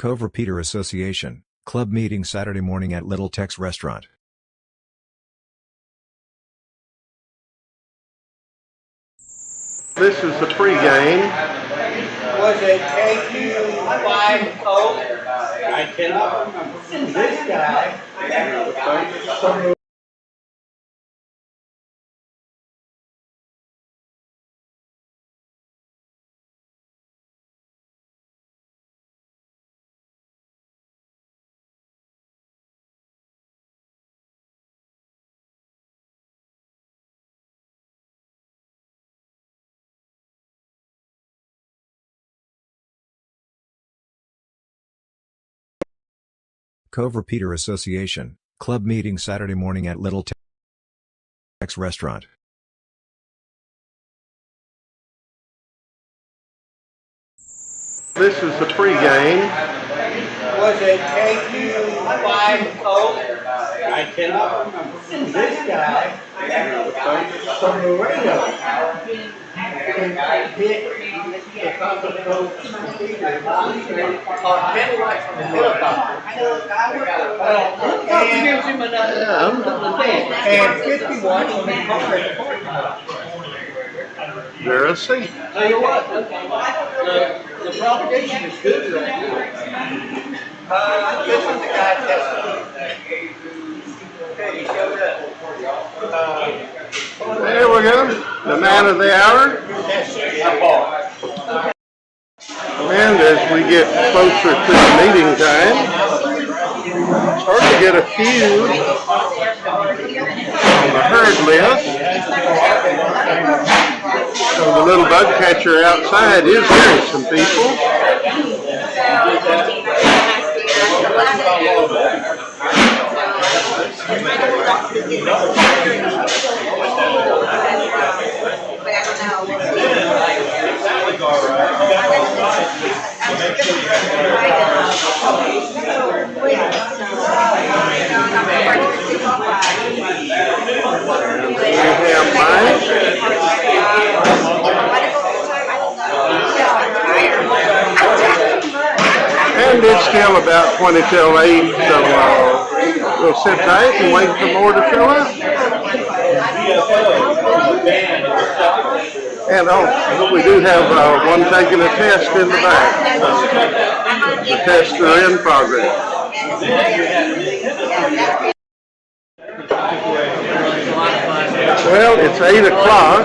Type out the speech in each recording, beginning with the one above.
Cove Repeater Association, club meeting Saturday morning at Little Tex Restaurant. This is the pregame. Was it K5CRA Cove? I cannot remember. This guy. Cove Repeater Association, club meeting Saturday morning at Little Tex Restaurant. This is the pregame. Was it K5CRA Cove? I cannot remember. This guy from Laredo hit the Copper Cove on headlight from the helicopter. And 50 watts on the concrete parking lot. There a seat. Tell you what, the propagation is good right here. This is the guy testing. Okay, he showed up. There we go. The man of the hour. And as we get closer to the meeting time, start to get a few on the herd list. So the little bug catcher outside is hearing some people. And it's still about 20 till 8, so we'll sit tight and wait for more to fill up. And we do have one taking a test in the back. The tests are in progress. Well, it's 8 o'clock,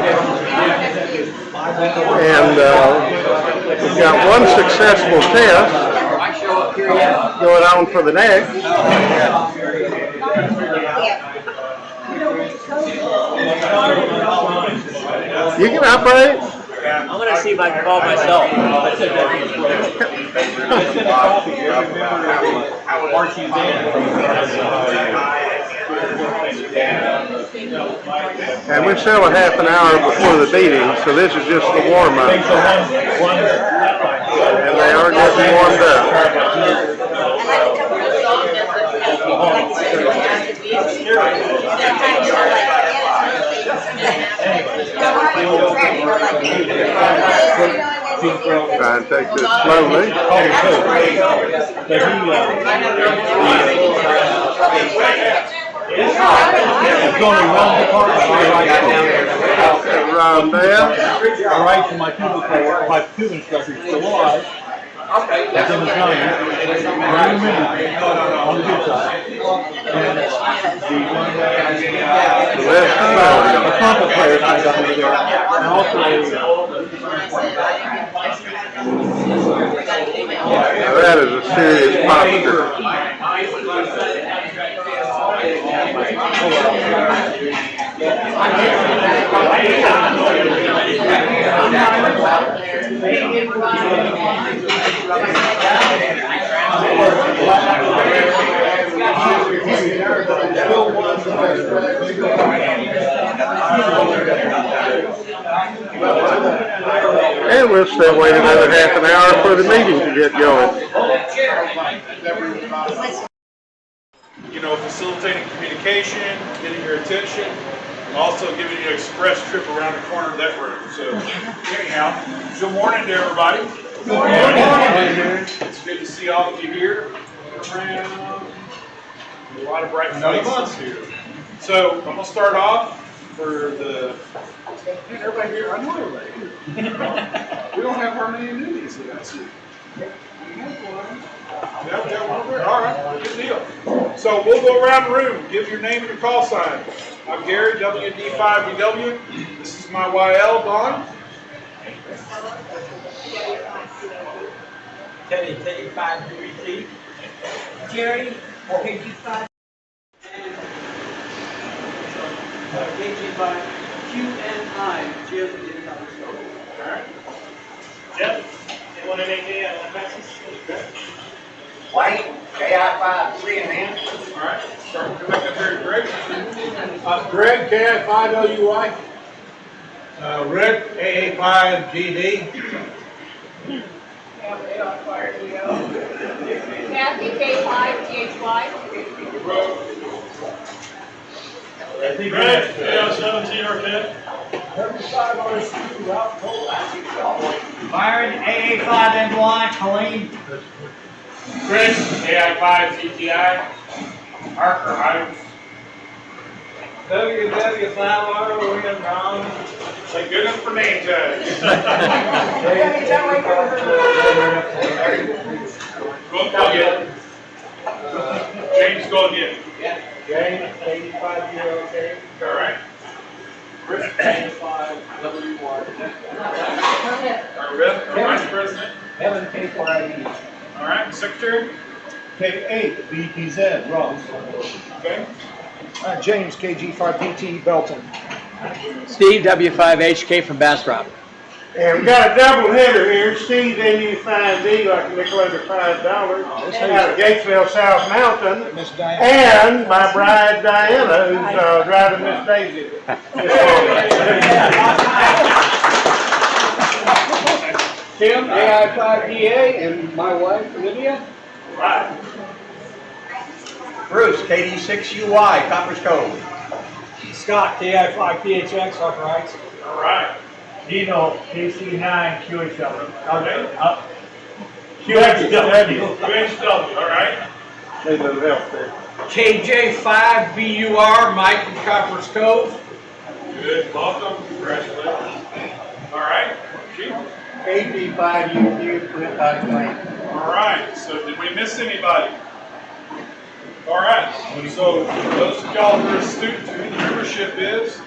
and we've got one successful test going on for the next. You can operate. I'm going to see if I can call myself. And we're still a half an hour before the meeting, so this is just the warm-up. And they are getting warmed up. Try and take this slowly. Around there. I write to my tube instructor still alive. Okay. That's in the county. On the good side. And the trumpet player comes down over there. And also now that is a serious posture. And we'll still wait another half an hour for the meeting to get going. You know, facilitating communication, getting your attention, also giving you an express trip around the corner of that room. So anyhow, good morning to everybody. Good morning. It's good to see see all of you here. Around. A lot of bright faces here. So I'm gonna start off for the. Man, everybody here, I know everybody here. We don't have our many newbies yet. I see. Yep, one over there. All right, good deal. So we'll go around the room. Give your name and your call sign. I'm Gary, WD5BW. This is my YL, Don. Teddy, K5CRA. Jerry, KG5. And KG5 QNI, Jim in Copperas Cove. All right. Jeff, you want to make a message? White, K5 CNN. All right. Start with back up here, Greg. Greg, K5WY. Rick, AA5GD. Kathy, K5CHY. Greg, K5CRA Cove. Byron, AA5NY, Colleen. Chris, AI5GTI. Parker, Hines. WW5R, William Brown. Say good enough for name tags. Go again. James, go again. James, K5CRA. All right. Chris, K5WY. All right, Vice President. Evan, K4IE. All right, Secretary. K8, BPZ, Ross. Okay. James, KG5PT, Belton. Steve, W5HK from Bastrop. And we got a double hitter here. Steve, NU5D, like a nickel under $5. Out of Gatesville, South Mountain. Miss Diane. And my bride Diana, who's driving Miss Daisy. Tim, AI5DA, and my wife, Lydia. Right. Bruce, KD6UY, Copperas Cove. Scott, KI5PHX, Upper Heights. All right. Dino, KC9, QHW. Okay. QHW. UHW, all right. Need a little help there. KJ5BUR, Mike from Copperas Cove. Good, welcome, congratulations. All right, Chief. AD5UQ, Clint Dottie. All right, so did we miss anybody? All right, so those of y'all who are students who the membership is,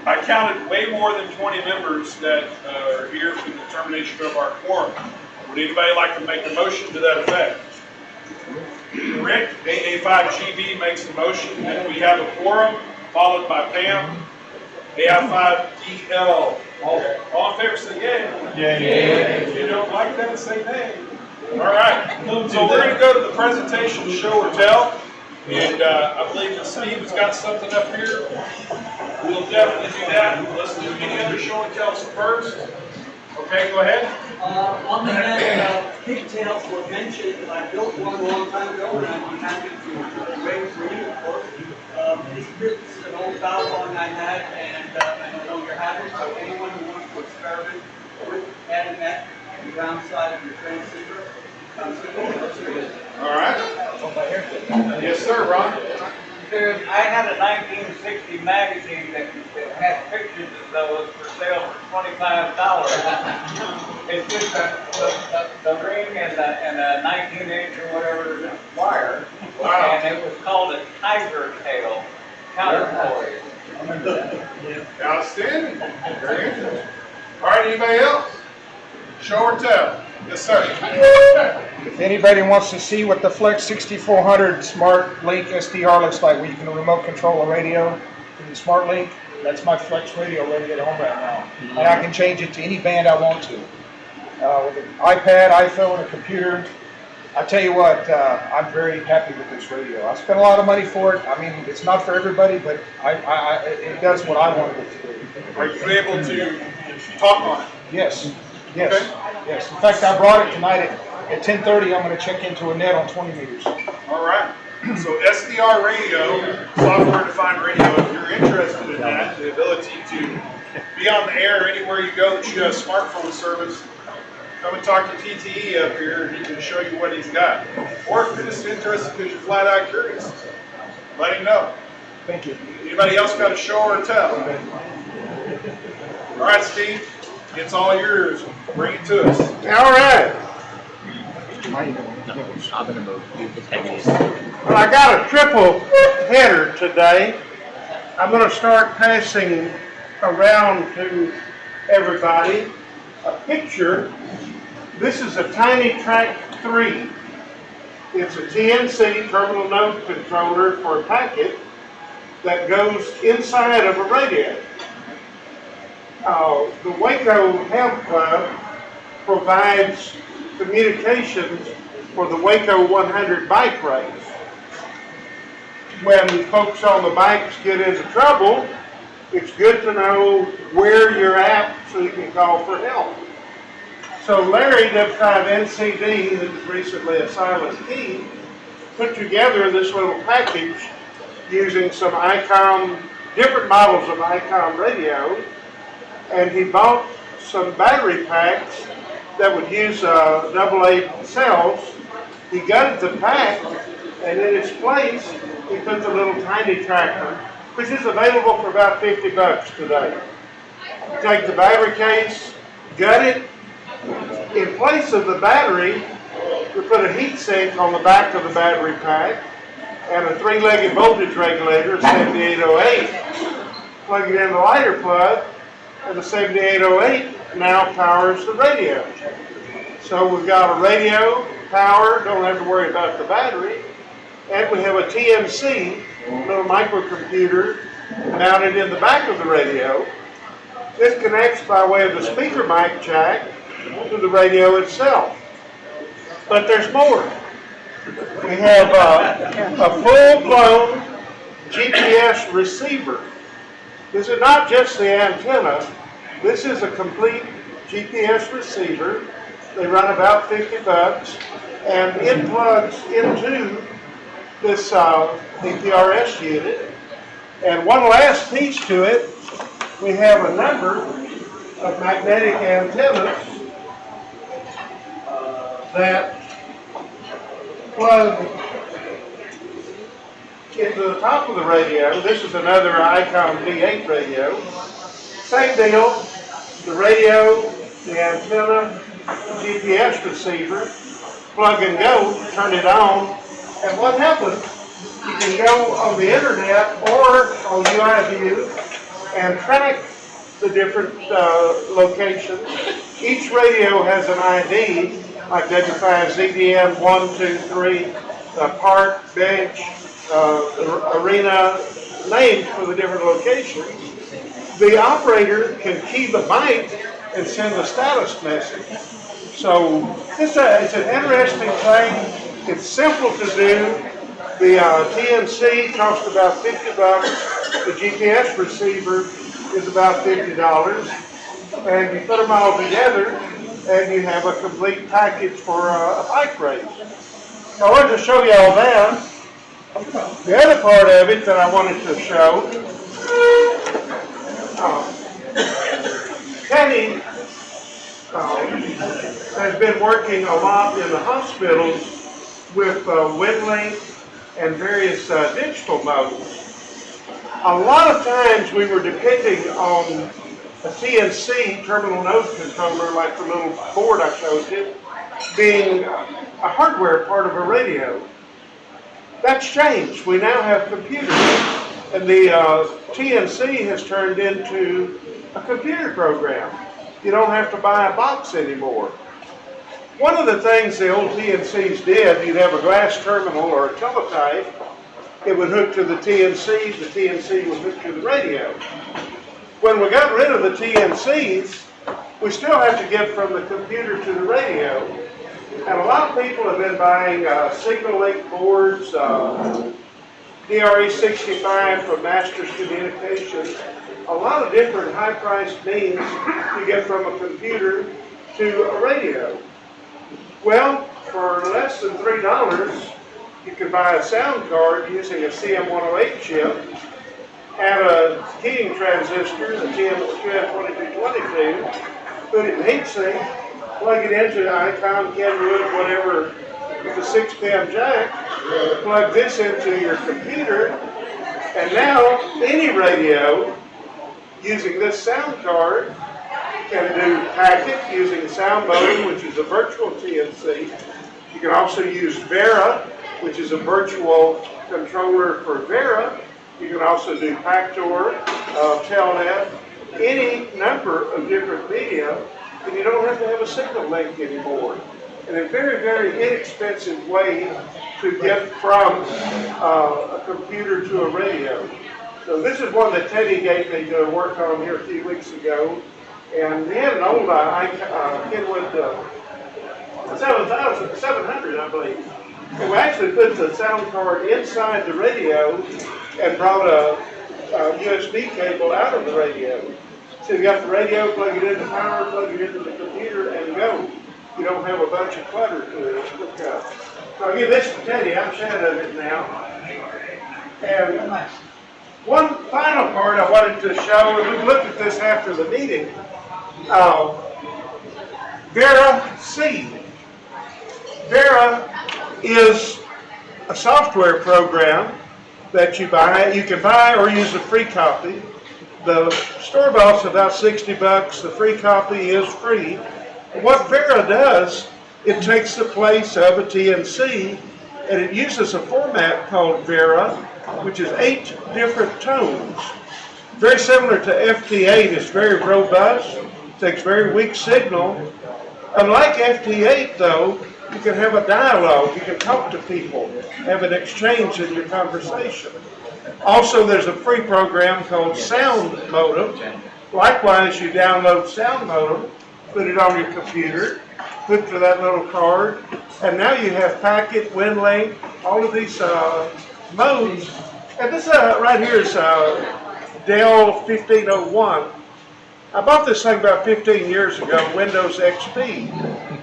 I counted way more than 20 members that are here for the determination of our quorum. Would anybody like to make a motion to that effect? Rick, AA5GB makes the motion that we have a quorum, followed by Pam, AI5DL. All in favor, say yay. Yay. If you don't like that, say nay. All right, so we're going to go to the presentation show or tell. And I believe that Steve has got something up here. We'll definitely do that. Let's do any other show and tells first. Okay, go ahead. On the net, pigtails were mentioned. I built one a long time ago, and I'd be happy to raise for you, of course. It's an old dialogue I had, and I no longer have it. So anyone who wants to experiment with adding that to the ground side of your transceiver, All right. Yes, sir, Ron. I had a 1960 magazine that had pictures of those for sale for $25. It's just the ring and a 19-inch or whatever wire. Wow. And it was called a tiger tail counterpoise. Outstanding. Very interesting. All right, anybody else? Show or tell? Yes, sir. If anybody wants to see what the Flex 6400 Smart Link SDR looks like, where you can remote control a radio from the Smart Link, that's my Flex radio ready at home right now. And I can change it to any band I want to. With an iPad, iPhone, a computer. I tell you what, I'm very happy with this radio. I spent a lot of money for it. I mean, it's not for everybody, but it does what I wanted it to do. Are you able to talk on it? Yes, yes, yes. In fact, I brought it tonight at 10:30. I'm going to check into a net on 20 meters. All right. So SDR radio, software-defined radio, if you're interested in that, the ability to be on the air anywhere you go that you have smartphone service, come and talk to TTE up here, and he can show you what he's got. Or if you're just interested because you're flat out curious, let him know. Thank you. Anybody else got a show or tell? All right, Steve, it's all yours. Bring it to us. All right. Well, I got a triple header today. I'm going to start passing around to everybody a picture. This is a Tiny Track 3. It's a TNC terminal node controller for a packet that goes inside of a radio. The Waco Health Club provides communications for the Waco 100 bike race. When folks on the bikes get into trouble, it's good to know where you're at so you can call for help. So Larry, W5NCD, who's recently a silent key, put together this little package using some ICOM, different models of ICOM radio, and he bought some battery packs that would use AA cells. He gutted the pack, and in its place, he put the little tiny tracker, which is available for about $50 today. You take the battery case, gut it. In place of the battery, we put a heat sink on the back of the battery pack and a 3-legged voltage regulator, a 7808. Plug it in the lighter plug, and the 7808 now powers the radio. So we've got a radio, power, don't have to worry about the battery, and we have a TMC, little microcomputer, mounted in the back of the radio. This connects by way of the speaker mic jack to the radio itself. But there's more. We have a full-blown GPS receiver. This is not just the antenna. This is a complete GPS receiver. They run about $50, and it plugs into this APRS unit. And one last piece to it, we have a number of magnetic antennas that plug into the top of the radio. This is another ICOM D8 radio. Same deal, the radio, the antenna, GPS receiver, plug and go, turn it on, and what happens, you can go on the internet or on UIView and track the different locations. Each radio has an ID, like W5ZDM 123, park, bench, arena, names for the different locations. The operator can key the byte and send a status message. So it's an interesting thing. It's simple to do. The TNC costs about $50. The GPS receiver is about $50. And you put them all together and you have a complete package for a bike race. So I wanted to show you all that. The other part of it that I wanted to show, Kenny has been working a lot in the hospitals with WinLink and various digital modes. A lot of times we were depending on a TNC terminal node controller, like the little board I showed you, being a hardware part of a radio. That's changed. We now have computers, and the TNC has turned into a computer program. You don't have to buy a box anymore. One of the things the old TNCs did, you'd have a glass terminal or a teletype, it would hook to the TNC would hook to the radio. When we got rid of the TNCs, we still have to get from the computer to the radio. And a lot of people have been buying signal link boards, DRE65 for Masters Communications, a lot of different high-priced means to get from a computer to a radio. Well, for less than $3, you can buy a sound card using a CM108 chip, add a keying transistor, the TM2222, put it in heatsink, plug it into the Icon, Kenwood, whatever, with a 6-pin jack, plug this into your computer, and now any radio using this sound card can do packet using sound modem, which is a virtual TNC. You can also use Vera, which is a virtual controller for Vera. You can also do Pactor, Telnet, any number of different media, and you don't have to have a signal link anymore. And a very, very inexpensive way to get from a computer to a radio. So this is one that Teddy gave me to work on here a few weeks ago. And he had an old Kenwood 700, I believe. And we actually put the sound card inside the radio and brought a USB cable out of the radio. So you got the radio, plug it into power, plug it into the computer, and go. You don't have a bunch of clutter to it. So I'll give this to Teddy. I'm shadowing it now. And one final part I wanted to show, and we looked at this after the meeting. Vera C. Vera is a software program that you buy. You can buy or use a free copy. The store bought's about $60. The free copy is free. What Vera does, it takes the place of a TNC, and it uses a format called Vera, which is 8 different tones. Very similar to FT8. It's very robust, takes very weak signal. Unlike FT8 though, you can have a dialogue, you can talk to people, have an exchange in your conversation. Also, there's a free program called Sound Modem. Likewise, you download Sound Modem, put it on your computer, hook to that little card, and now you have packet, WinLink, all of these modes. And this right here is Dell 1501. I bought this thing about 15 years ago, Windows XP.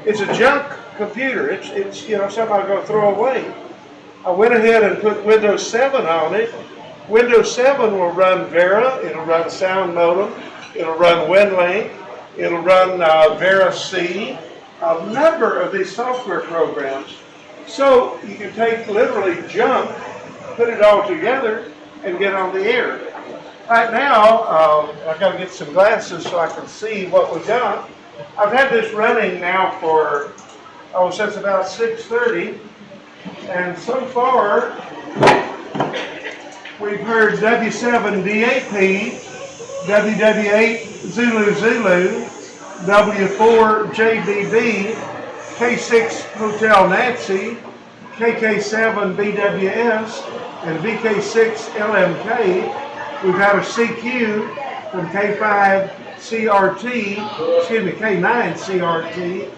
It's a junk computer. It's you know, something I'm going to throw away. I went ahead and put Windows 7 on it. Windows 7 will run Vera, it'll run Sound Modem, it'll run WinLink, it'll run Vera C, a number of these software programs. So you can take literally junk, put it all together, and get on the air. Right now, I've got to get some glasses so I can see what we've got. I've had this running now for, since about 6:30. And so far, we've heard W7DAP, WW8 Zulu Zulu, W4JBB, K6 Hotel Nancy, KK7BWS, and VK6LMK. We've got a CQ from K5CRT, K9CRT,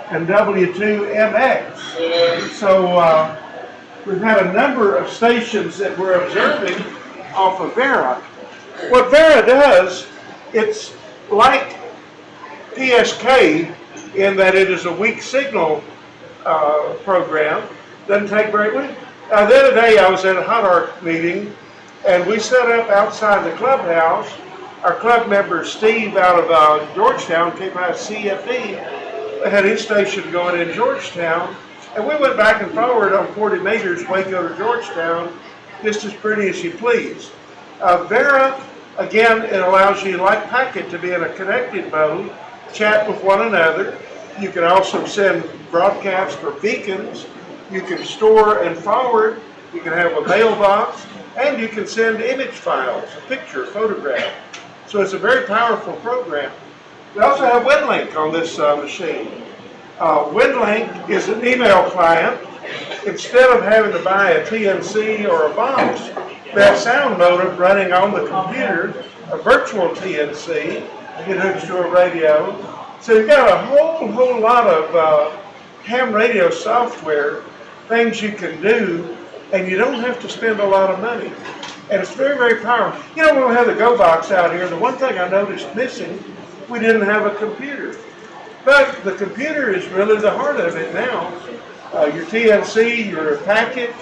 and W2MX. So we've had a number of stations that we're observing off of Vera. What Vera does, it's like PSK in that it is a weak signal program. Doesn't take very well. The other day I was at a Hot Arc meeting, and we set up outside the clubhouse. Our club member Steve out of Georgetown, K5CFD, had his station going in Georgetown, and we went back and forward on 40 meters, Waco to Georgetown, just as pretty as you please. Vera, again, it allows you, like Packet, to be in a connected mode, chat with one another. You can also send broadcasts for beacons. You can store and forward. You can have a mailbox, and you can send image files, a picture, a photograph. So it's a very powerful program. We also have WinLink on this machine. WinLink is an email client. Instead of having to buy a TNC or a box, we have Sound Modem running on the computer, a virtual TNC. It hooks to a radio. So you've got a whole lot of ham radio software, things you can do, and you don't have to spend a lot of money. And it's very, very powerful. You know, when we have the Go Box out here, the one thing I noticed missing, we didn't have a computer. But the computer is really the heart of it now. Your TNC, your Packet,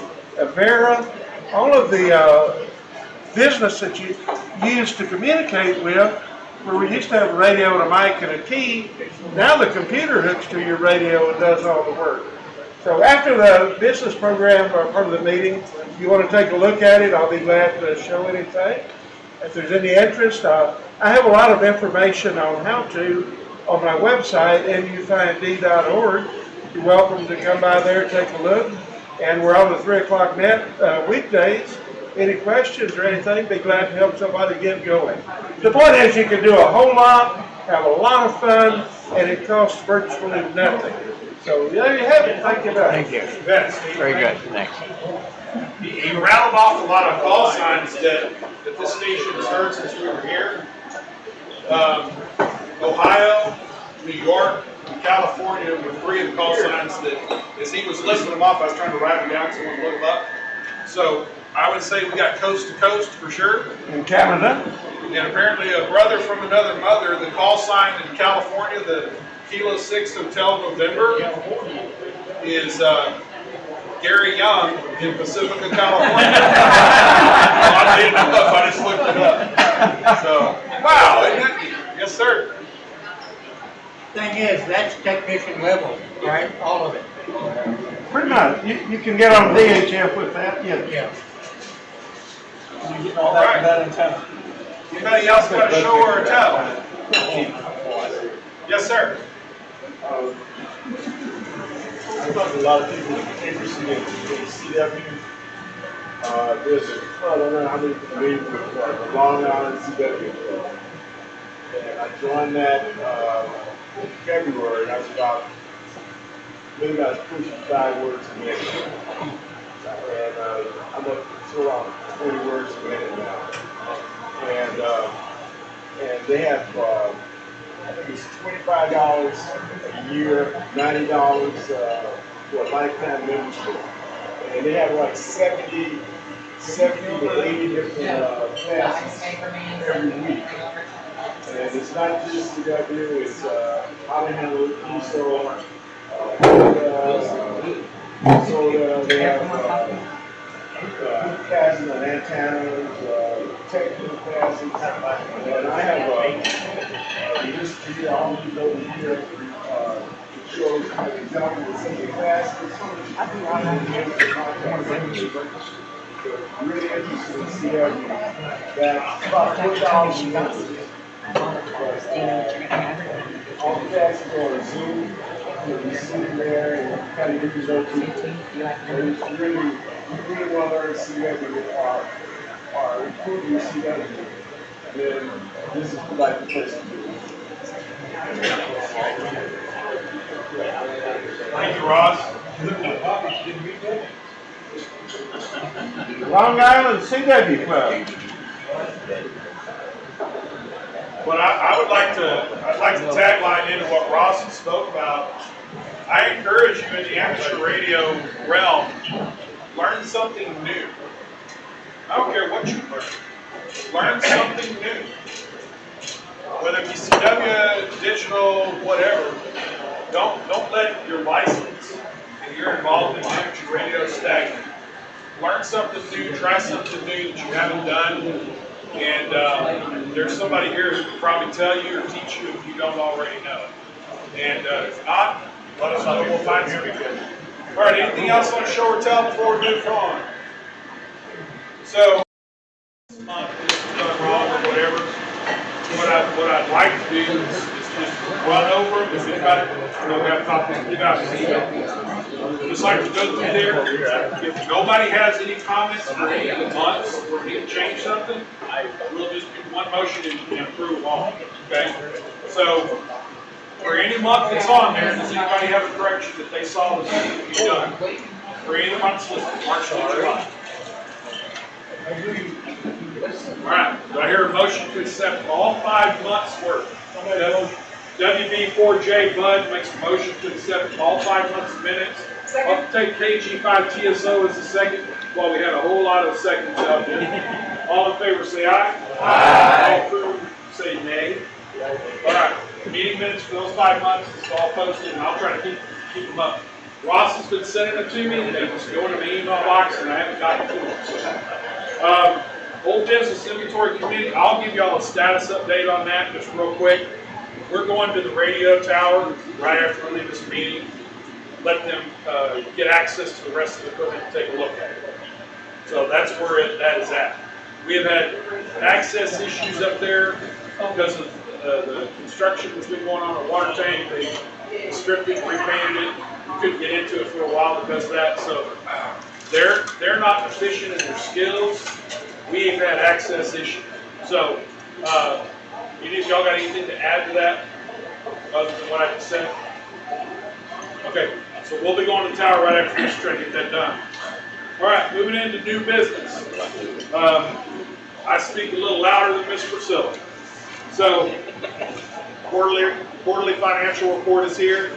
Vera, all of the business that you use to communicate with where we used to have a radio and a mic and a key. Now the computer hooks to your radio and does all the work. So after the business program or part of the meeting, if you want to take a look at it, I'll be glad to show anything. If there's any interest, I have a lot of information on how to on my website, nufind.org. You're welcome to come by there and take a look. And we're on the 3 o'clock net weekdays. Any questions or anything, be glad to help somebody get going. The point is you can do a whole lot, have a lot of fun, and it costs virtually nothing. So there you have it. Thank you very much. Thank you. Very good, thanks. He rattled off a lot of call signs that this station has heard since we were here. Ohio, New York, and California were 3 of the call signs that, as he was listing them off, I was trying to write them down so I would look them up. So I would say we got coast to coast for sure. In Canada. And apparently a brother from another mother, the call sign in California, the Kilo 6 Hotel November, is Gary Young in Pacifica, California. I didn't know if I just looked it up. So, wow, isn't that neat? Yes, sir. Thing is, that's technician level, right? All of it. Pretty much. You can get on VHF with that. Yeah. Yeah. You get all that done in town. Anybody else got a show or a tell? Yes, sir. I talked to a lot of people interested in CW. There's a club, I don't know how many people meet with the Long Island CW Club. And I joined that in February. I was maybe about pushing 5 words a minute. And I'm up to around 20 words a minute now. And they have, I think it's $25 a year, $90 for a lifetime membership. And they have like 70 to 80 different classes every week. And it's not just CW, it's how to handle ESO, so they have classes on antennas, technical classes, and I have this here, all these over here, it shows exactly the same classes. Really interested in CW. That's about $4,000 members. All the classes are on Zoom. You sit there and kind of use those two. And it's really, you really want to learn CW or improve your CW. Then this is like the place to do it. Thank you, Ross. Long Island CW Club. But I'd like to tagline into what Ross spoke about. I encourage you in the amateur radio realm, learn something new. I don't care what you learn. Learn something new. Whether it be CW, digital, whatever, don't let your license and your involvement in amateur radio stagnate. Learn something new, try something new that you haven't done. And there's somebody here who can probably tell you or teach you if you don't already know. And if not, let us know. We'll find somebody good. All right, anything else on show or tell before we move on? So, this month, this is done wrong or whatever. What I'd like to do is just run over them. If anybody, we have copies, we got just like to go through there. If nobody has any comments for any of the months where we can change something, we'll just do one motion and approve all. Okay? So, for any month that's on there, does anybody have a correction that they saw that needed to be done? For any of the months listed, March to July. All right, do I hear a motion to accept all 5 months' worth? WB4J Bud makes a motion to accept all 5 months' minutes. I'll take KG5TSO as the second. Well, we had a whole lot of seconds out there. All in favor say aye. Aye. All approved say nay. All right, meeting minutes for those 5 months is all posted, and I'll try to keep them up. Ross has been sending it to me, and it's going to my email box, and I haven't gotten to it. So. Old Business Inventory Committee, I'll give y'all a status update on that just real quick. We're going to the radio tower right after we leave this meeting. Let them get access to the rest of the equipment and take a look at it. So that's where that is at. We have had access issues up there because of the construction that's been going on the water tank. They stripped it, repainted it. We couldn't get into it for a while because of that. So they're not proficient in their skills. We've had access issues. So y'all got anything to add to that other than what I just said? Okay, so we'll be going to the tower right after this, trying to get that done. All right, moving into new business. I speak a little louder than Miss Priscilla. So, quarterly financial report is here.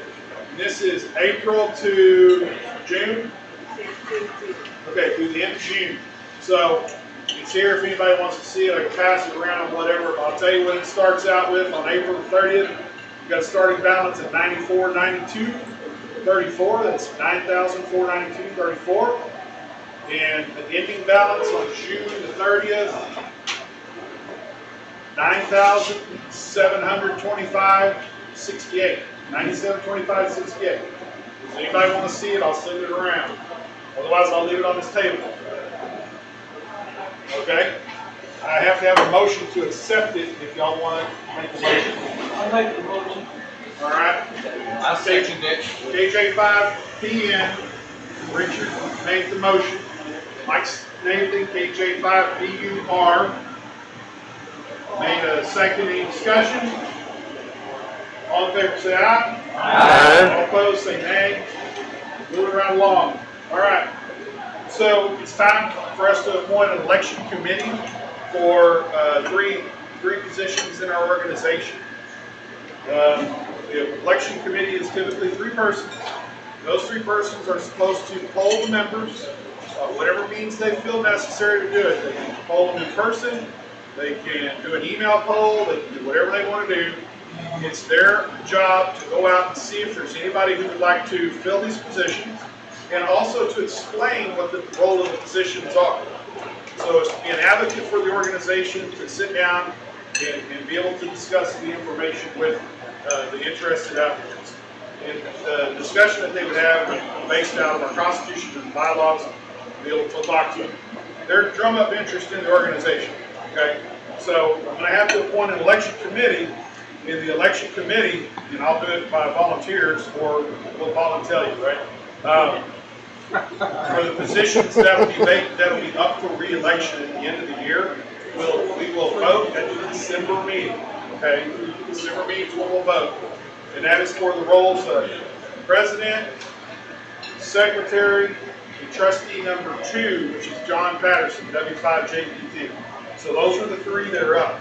This is April to June. Okay, through the end of June. So, it's here if anybody wants to see it. I can pass it around, whatever. But I'll tell you what it starts out with on April the 30th. You've got a starting balance of $94,92.34. That's $9,492.34. And the ending balance on June the 30th, $9,725.68. $97.25.68. Does anybody want to see it? I'll send it around. Otherwise, I'll leave it on this table. Okay? I have to have a motion to accept it if y'all want to make a motion. I'll make the motion. All right? I second it. KJ5PN, Richard made the motion. Mike Nathan, KJ5PUR, made a second. Any discussion? All in favor say aye. Aye. All opposed say nay. Moving right along. All right. So it's time for us to appoint an election committee for three positions in our organization. The election committee is typically 3 persons. Those 3 persons are supposed to poll the members, whatever means they feel necessary to do it. They can poll them in person, they can do an email poll, they can do whatever they want to do. It's their job to go out and see if there's anybody who would like to fill these positions, and also to explain what the role of the positions are. So it's to be an advocate for the organization, to sit down and be able to discuss the information with the interested applicants. And the discussion that they would have would be based out of our constitution and bylaws, be able to talk to them. They're drum up interest in the organization. Okay? So I'm going to have to appoint an election committee. In the election committee, and I'll do it by volunteers, or we'll volunteer you, right? For the positions that'll be up for re-election at the end of the year, we will vote at the December meeting. Okay, December meeting is when we'll vote, and that is for the roles of president, secretary, and trustee number 2, which is John Patterson, W5JPT. So those are the 3 that are up.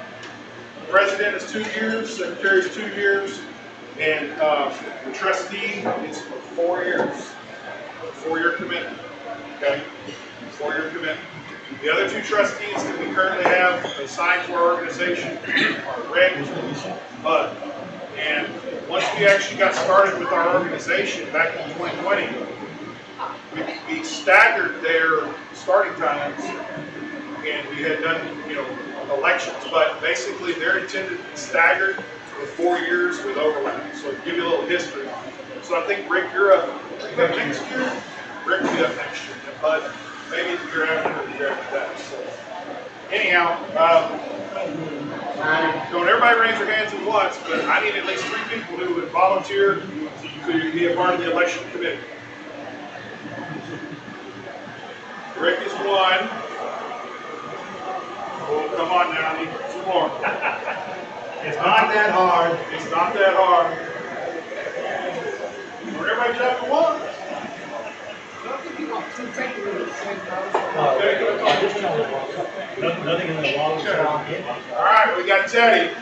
The president is 2 years, secretary is 2 years, and the trustee is for 4 years. 4-year commitment. Okay? 4-year commitment. The other 2 trustees that we currently have assigned to our organization are Rick and Bud. And once we actually got started with our organization back in 2020, we staggered their starting times, and we had done, elections, but basically they're intended to be staggered with 4 years with overlap. So to give you a little history. So I think Rick, you're up next year. Rick will be up next year, but maybe the year after or the year after that. So anyhow, don't everybody raise their hands at once, but I need at least 3 people who would volunteer to be a part of the election committee. Rick is 1. Oh, come on now, I need 2 more. It's not that hard. It's not that hard. Everybody jump at once. Nothing in the long term. All right, we got Teddy.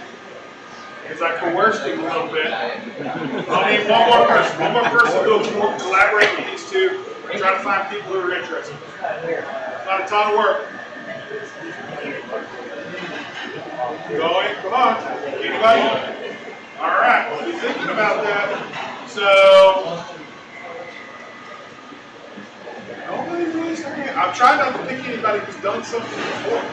Because I coerced him a little bit. I'll need one more person. One more person who will collaborate with these 2 and try to find people who are interested. It's not a ton of work. Going, come on. Anybody? All right, we'll be thinking about that. So, nobody raised their hand. I'm trying not to pick anybody who's done something before.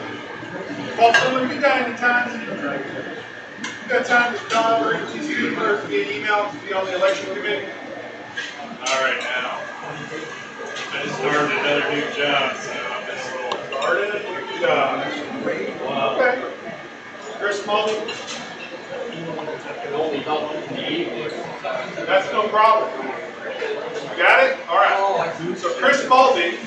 Paul Fuller, you got any time? You got time to call or these people or via email to be on the election committee? All right, now. I just started another new job, so I'm just a little Started a new job. Okay. Chris Mully? That's no problem. You got it? All right. So Chris Mulvey,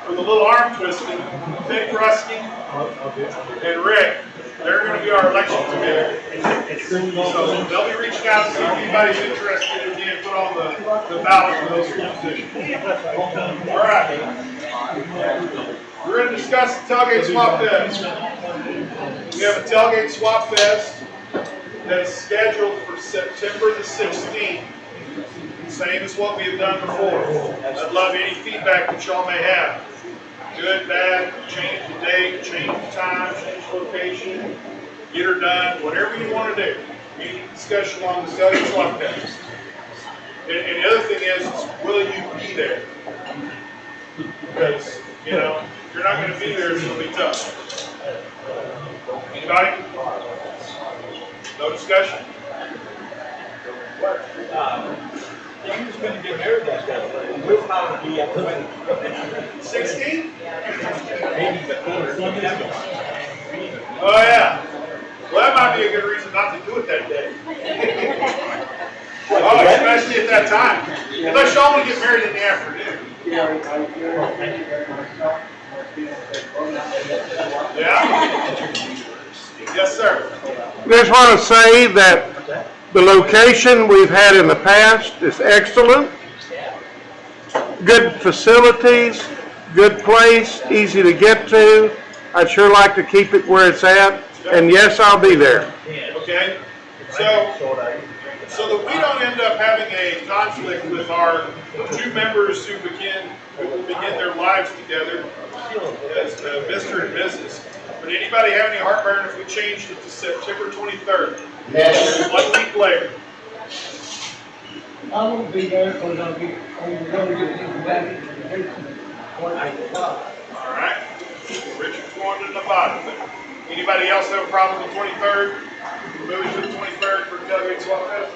with a little arm twisting, Vic Rusky, and Rick, they're going to be our election committee. So they'll be reaching out to see if anybody's interested in being put on the ballot for those two positions. All right. We're going to discuss the Tailgate Swap Fest. We have a Tailgate Swap Fest that is scheduled for September the 16th. Same as what we have done before. I'd love any feedback that y'all may have. Good, bad, change the date, change the time, change the location, get her done, whatever you want to do. Meeting discussion on the Tailgate Swap Fest. And the other thing is will you be there? Because, you know, if you're not going to be there, it's going to be tough. Anybody? No discussion? I'm just going to get married that day. We'll probably be at the wedding. 16? Maybe before. Oh, yeah. Well, that might be a good reason not to do it that day. Oh, especially at that time. Unless y'all want to get married in the afternoon. Yeah? Yes, sir. Just want to say that the location we've had in the past is excellent. Good facilities, good place, easy to get to. I'd sure like to keep it where it's at. And yes, I'll be there. Okay. So that we don't end up having a conflict with our two members who begin their lives together as Mr. and Mrs. But anybody have any heartburn if we changed it to September 23rd? Yes. 1 week later. I won't be there because I'll be on the road getting back to the All right. Richard's going to Nevada. Anybody else have a problem with the 23rd? Moving to the 23rd for Tailgate Swap Fest?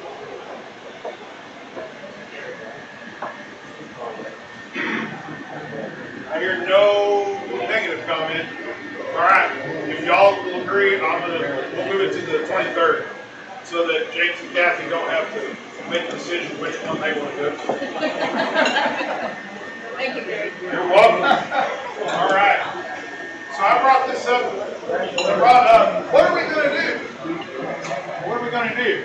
I hear no negative comment. All right. If y'all will agree, we'll move it to the 23rd so that James and Kathy don't have to make a decision which one they want to go to. Thank you, Gary. You're welcome. All right. So I brought this up. What are we going to do? What are we going to do?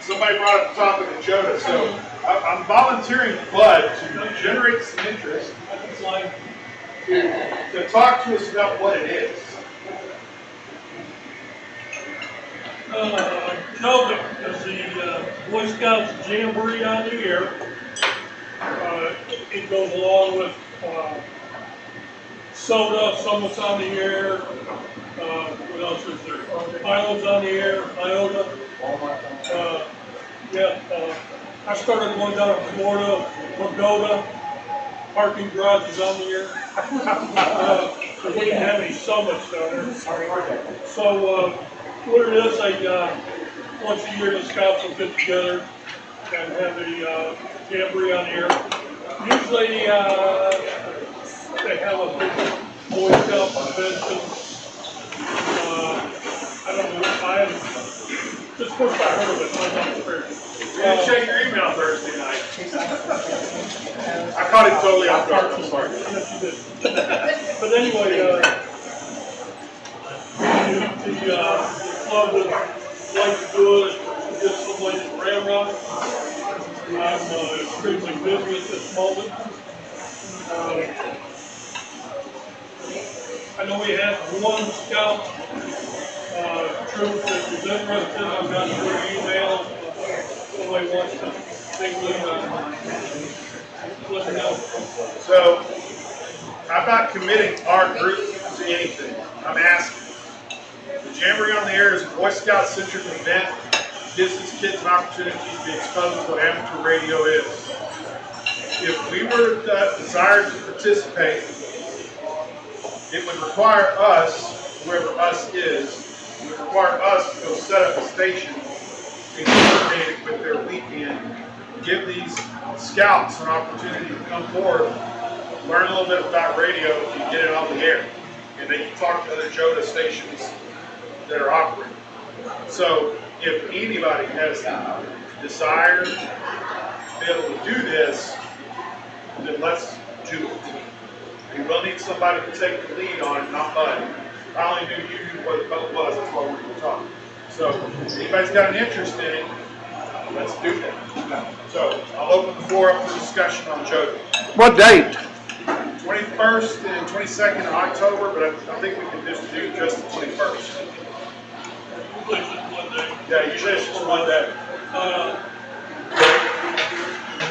Somebody brought up the topic of JOTA, so I'm volunteering Bud to generate some interest to talk to us about what it is. JOTA is the Boy Scouts Jamboree on the air. It goes along with soda, someone's on the air. What else is there? Pilots on the air, IOTA. I started going down to Florida, Pagoda, parking garages on the air. We didn't have any summits down there. So what it is, once a year the scouts will get together and have a jamboree on the air. Usually they have a big Boy Scout convention. I don't know what this first I heard of it, I'm not prepared. You didn't check your email Thursday night. I caught it totally off guard. I'm sorry. Yes, you did. But anyway, the club would like to do it, get someplace in Ramrock. I'm extremely busy at this moment. I know we had one scout troop that was interested. I've got your email. Somebody wants to take lead on it. Let me know. So, I'm not committing our group to anything. I'm asking. The Jamboree on the Air is a Boy Scout-centric event. Gives these kids an opportunity to be exposed to what amateur radio is. If we were desired to participate it would require us, whoever us is, it would require us to go set up a station and coordinate it with their weekend, give these scouts an opportunity to come forward, learn a little bit about radio, and get it on the air. And they can talk to other JOTA stations that are operating. So if anybody has the desire to be able to do this, then let's do it. We will need somebody to take the lead on it, not mine. I only knew you knew what the vote was, that's why we were talking. So if anybody's got an interest in it, let's do that. So I'll open the floor up for discussion on JOTA. What date? 21st and 22nd of October, but I think we can just do just the 21st. Yeah, usually it's just one day.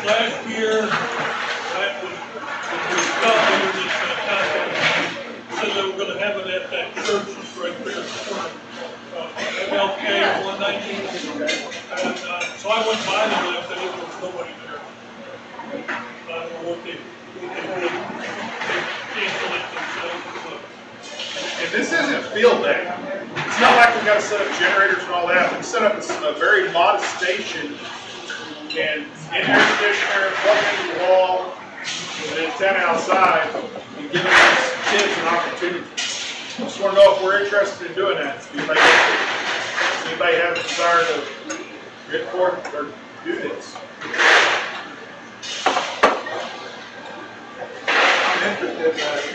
Last year, that was, we stopped here this contact, said they were gonna have it at that church that's right there in front of MLK 119. And, so I went by there and I said, there was nobody there. I don't know what they canceled it themselves. And this isn't field day. It's not like we got to set up generators and all that. We set up a very modest station and air conditioner, plug into the wall, with an antenna outside, and giving these kids an opportunity. I just want to know if we're interested in doing that. Does anybody have a desire to get forward or do this? I'm interested,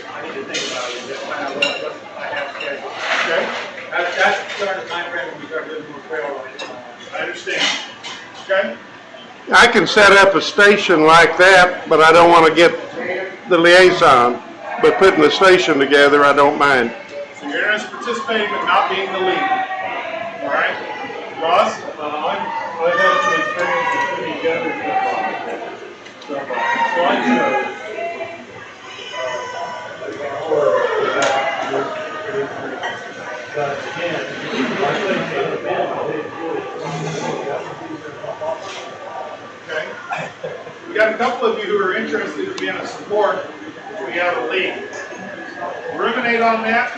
I need to think about it, just find out what I have scheduled. Okay, That's the start of the time frame when we start doing more trail running. I understand. Okay. I can set up a station like that, but I don't want to get the liaison. But putting the station together, I don't mind. So you're interested in participating but not being the lead. All right? Ross? I've had some experience with putting together so I chose. But again, I think Okay. We got a couple of you who are interested in being a support. We have a lead. Ruminate on that.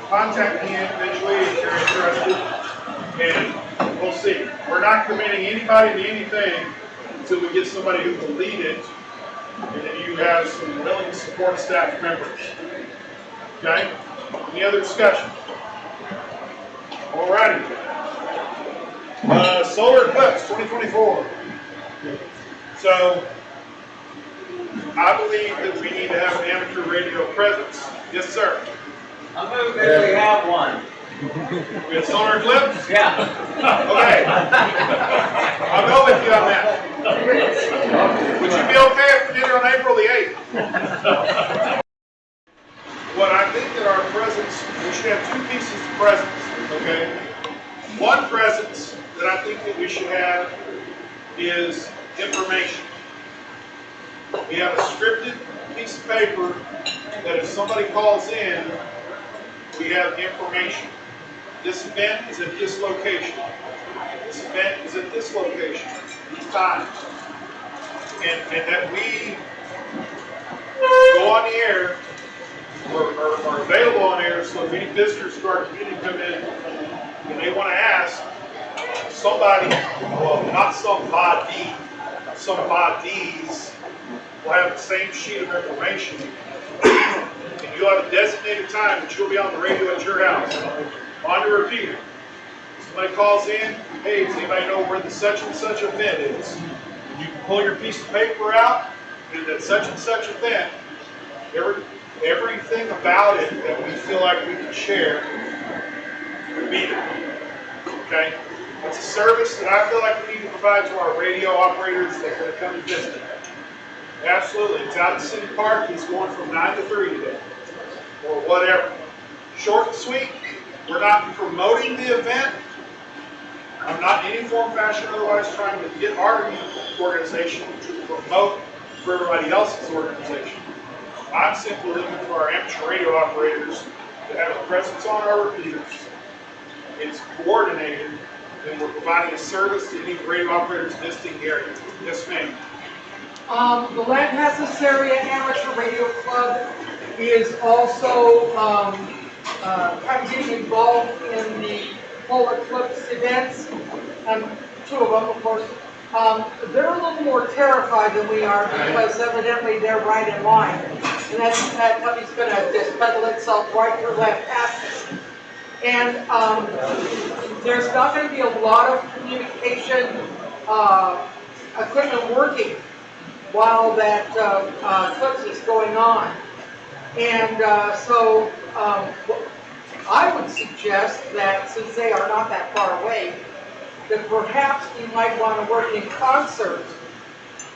Contact me individually if you're interested, and we'll see. We're not committing anybody to anything until we get somebody who will lead it, and then you have some willing support staff members. Okay? Any other discussion? Alrighty. Solar eclipse 2024. So, I believe that we need to have an amateur radio presence. Yes, sir. I move that we have one. We have solar eclipse? Yeah. Okay. I'll go with you on that. Would you be okay if we did it on April the 8th? What I think that our presence, we should have two pieces of presence, okay? One presence that I think that we should have is information. We have a scripted piece of paper that if somebody calls in, we have information. This event is at this location. This event is at this location, these times. And that we go on the air or are available on air, so if any visitors to our community come in and they want to ask, somebody, well, not somebody, somebodies will have the same sheet of information, and you'll have a designated time that you'll be on the radio at your house, on the repeater. Somebody calls in, hey, does anybody know where the such and such event is? And you can pull your piece of paper out, and that such and such event, everything about it that we feel like we can share will be there. Okay? It's a service that I feel like we need to provide to our radio operators that are going to come and visit. Absolutely. It's out at City Park. It's going from 9 to 3 today. Or whatever. Short and sweet. We're not promoting the event. I'm not in any form, fashion, otherwise trying to get our organization to promote for everybody else's organization. I'm simply looking for our amateur radio operators to have a presence on our repeaters. It's coordinated, and we're providing a service to any radio operators visiting the area. Yes, ma'am. The Latin Area Amateur Radio Club is also kind of getting involved in the polar eclipse events, and 2 of them, of course. They're a little more terrified than we are because evidently they're right in line. And that company's going to just pedal itself right through that path. And there's not going to be a lot of communication equipment working while that eclipse is going on. And so I would suggest that since they are not that far away, that perhaps we might want to work in concert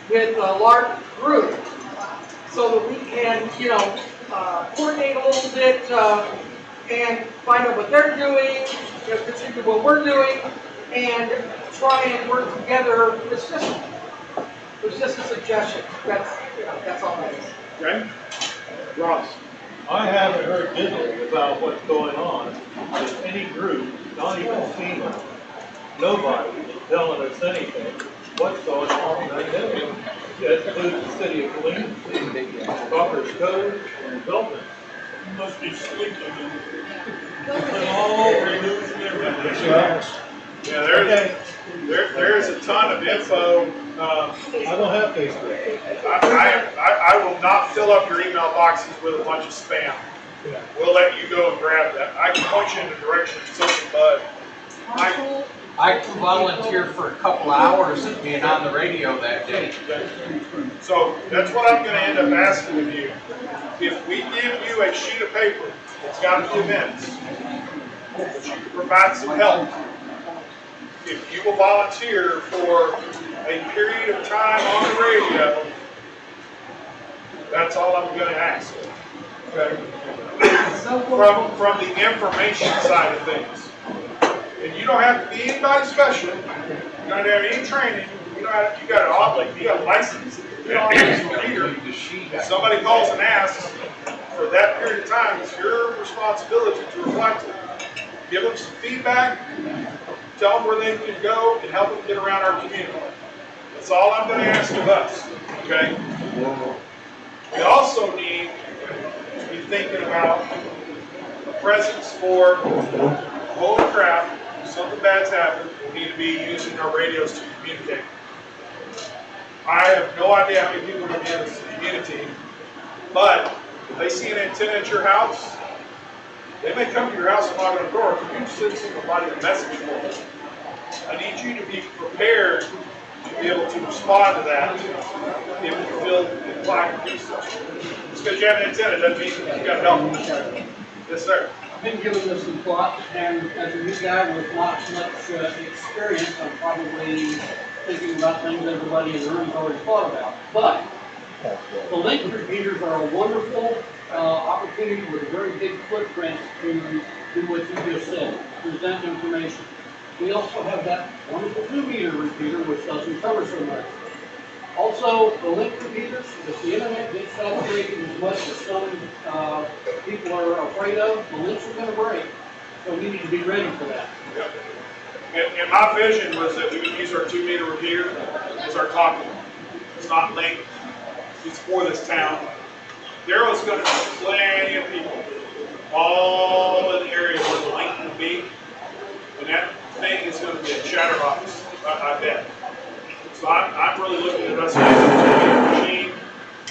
with a large group so that we can, coordinate a little bit and find out what they're doing, contribute what we're doing, and try and work together. It's just a suggestion. That's all that is. Okay? Ross. I haven't heard diddly about what's going on with any group, not even FEMA. Nobody is telling us anything. What's going on right now? That includes the city of Killeen, Copperas Cove, and Belton. You must be sleeping. Oh, we're losing everything. Yeah, there's a ton of info. I don't have Facebook. I will not fill up your email boxes with a bunch of spam. We'll let you go and grab that. I can point you in the direction of something, but I can volunteer for a couple hours of being on the radio that day. so that's what I'm going to end up asking of you. If we give you a sheet of paper that's got the events, that you can provide some help. If you will volunteer for a period of time on the radio, that's all I'm going to ask. Okay? From the information side of things. And you don't have to be anybody special. You don't have any training. You got a license. You don't have to be a reader. If somebody calls and asks for that period of time, it's your responsibility to reply to them. Give them some feedback. Tell them where they can go and help them get around our community. That's all I'm going to ask of us. Okay? We also need to be thinking about a presence for, holy crap, if something bad's happened, we need to be using our radios to communicate. I have no idea how many people are going to be in this community, but if they see an antenna at your house, they may come to your house and knock on the door. If you send somebody a message for them, I need you to be prepared to be able to respond to that if you feel inclined to do so. Just because you have an antenna doesn't mean you got to help. Yes, sir. I've been giving this some thought, and as a new guy with not much experience, I'm probably thinking about things everybody in the room's already thought about. But the link repeaters are a wonderful opportunity with a very big footprint to do what you just said, present information. We also have that wonderful 2-meter repeater, which doesn't cover so much. Also, the link repeaters, if the internet gets saturated as much as some people are afraid of, the links are going to break. So we need to be ready for that. Yep. And my vision was that we would use our 2-meter repeater as our talking. It's not linked. It's for this town. There was going to be plenty of people all in the area where the link would be. And that thing is going to be a chatterbox, I bet. So I'm really looking at us using a machine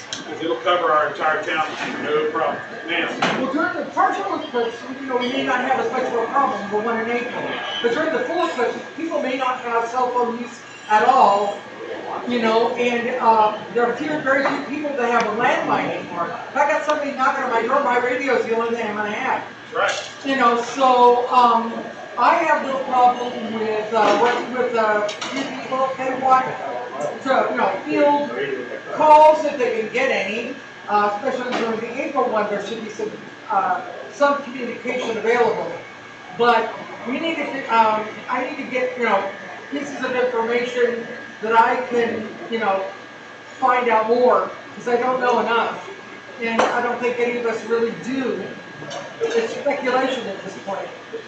because it'll cover our entire town, no problem. Ma'am. Well, during the partial eclipse, we may not have as much of a problem for 1 in April. But during the full eclipse, people may not have cell phone use at all, and there are very few people that have a landline anymore. If I got somebody knocking on my door, my radio is the only thing I'm going to have. Right. So I have no problem with working with a few people that want to, field calls if they can get any. Especially during the April one, there should be some communication available. But we need to, I need to get, pieces of information that I can, find out more, because I don't know enough. And I don't think any of us really do. It's speculation at this point. The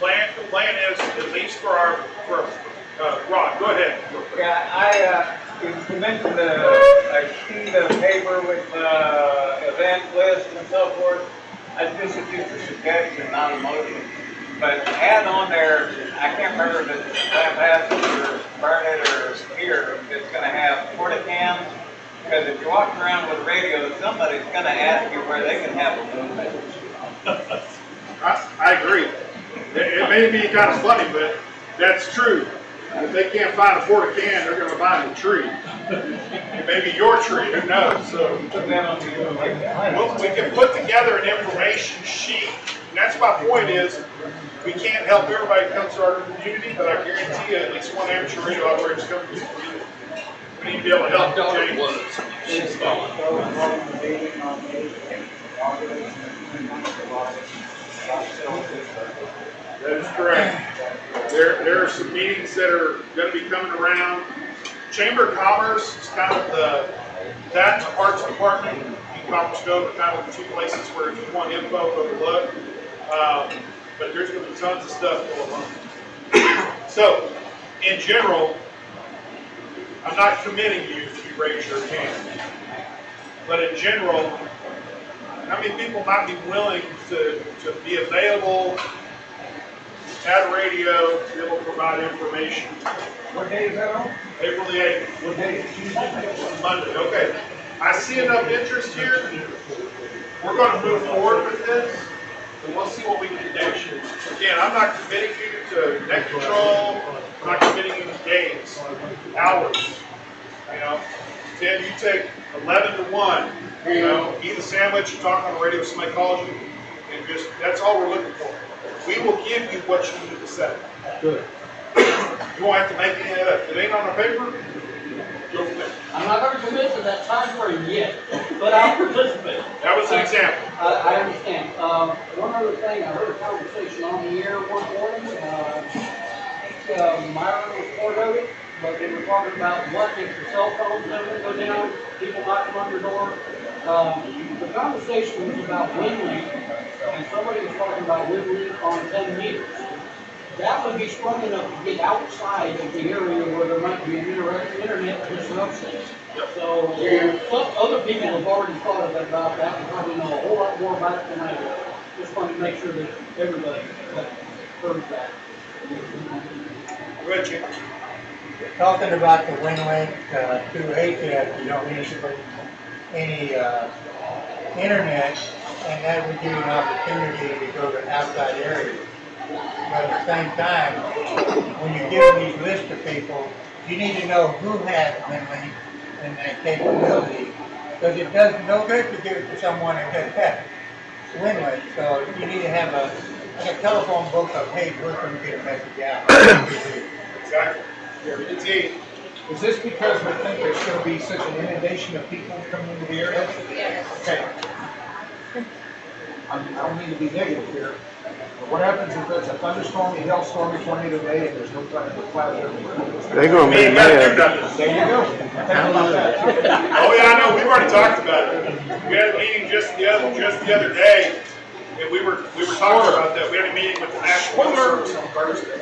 plan is, at least for Ron, go ahead. Yeah, you mentioned a sheet of paper with events event list and so forth. This is just a suggestion, not a motion. But add on there, I can't remember if it's Lampasas or Barnett or here, it's gonna have porta cans. Because if you're walking around with a radio, somebody's gonna ask you where they can have a movement. I agree. It may be kind of funny, but that's true. If they can't find a porta can, they're gonna find a tree. It may be your tree, who knows? So well, we can put together an information sheet, and that's my point is, we can't help everybody come to our community, but I guarantee you at least one amateur radio operator is coming to this community. We need to be able to help them. She's gone. That is correct. There are some meetings that are going to be coming around. Chamber of Commerce is kind of that and the Parks Department and Copperas Cove are kind of the two places where if you want info, go to look. But there's going to be tons of stuff going on. So, in general, I'm not committing you if you raise your hand. But in general, how many people might be willing to be available at a radio to be able to provide information? What day is that on? April the 8th. What day is Tuesday? Monday. Okay. I see enough interest here. We're going to move forward with this, and we'll see what we can do. Again, I'm not committing you to net control. I'm not committing you to days, hours. You know, Tim, you take 11 to 1. You know, eat a sandwich, you talk on the radio, somebody calls you, and just that's all we're looking for. We will give you what you need to say. Good. You won't have to make any of that. If it ain't on the paper, go from there. I'm not going to commit to that time frame yet, but I'll participate. That was an example. I understand. One other thing, I heard a conversation on the air one morning. I think Myron was part of it, but they were talking about what if the cell phones ever go down, people knocking on your door. The conversation was about wind leak, and somebody was talking about wind leak on 10 meters. That would be strong enough to get outside of the area where there might be an internet disruption. So some other people have already thought about that and probably know a whole lot more about it than I do. Just wanted to make sure that everybody heard that. Richard. Talking about the wind link to ATEP, you don't need any internet, and that would give you an opportunity to go to outside areas. But at the same time, when you give these lists to people, you need to know who has wind link and that capability, because it does no good to give it to someone that doesn't have wind link. So you need to have a telephone book of, hey, we're going to get a message out. Exactly. Is this because we think there's going to be such an inundation of people coming into the area? Yes. Okay. I don't mean to be negative here, but what happens if it's a thunderstormy, hailstormy, tornado day, and there's no clouds everywhere? They're going to be mad. There you go. Think about that. Oh yeah, I know. We've already talked about it. We had a meeting just the other day, and we were talking about that. We had a meeting with the National Weather Service on Thursday.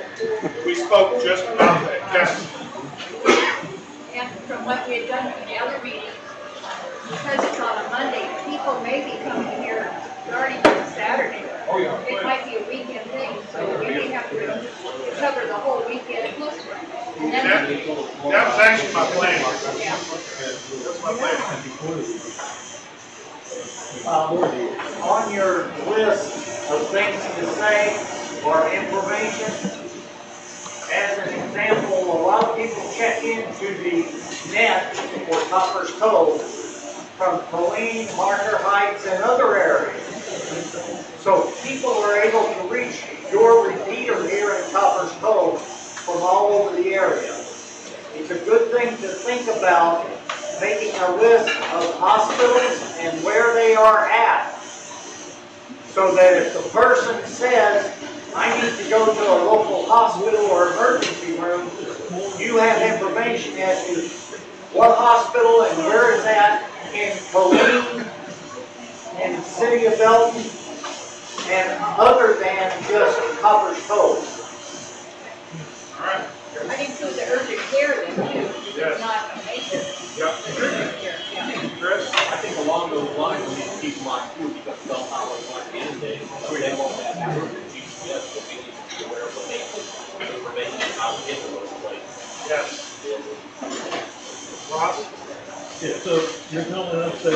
We spoke just about that. Yes. And from what we had done from the other meetings, because it's on a Monday, people may be coming here starting on Saturday. Oh, yeah. It might be a weekend thing, so we may have to cover the whole weekend. And That then, was actually my plan. yeah. That's my plan. On your list of things to say or information, as an example, a lot of people check into the net for Copperas Cove from Colleen, Marker Heights, and other areas. So people are able to reach your repeater here in Copperas Cove from all over the area. It's a good thing to think about making a list of hospitals and where they are at, so that if the person says, I need to go to a local hospital or emergency room, you have information as to what hospital and where is that in Colleen, in the city of Belton, and other than just Copperas Cove. All right. I'd include the urgent care then too, if Yes. it's not a major Yep. urgent care. Yeah. Chris? I think along those lines, keep them on too, because somehow they want to inundate, so they won't have accurate GPS, but we need to be aware of the information how to get to those places. Yes. Ross? Yeah, so you're telling us that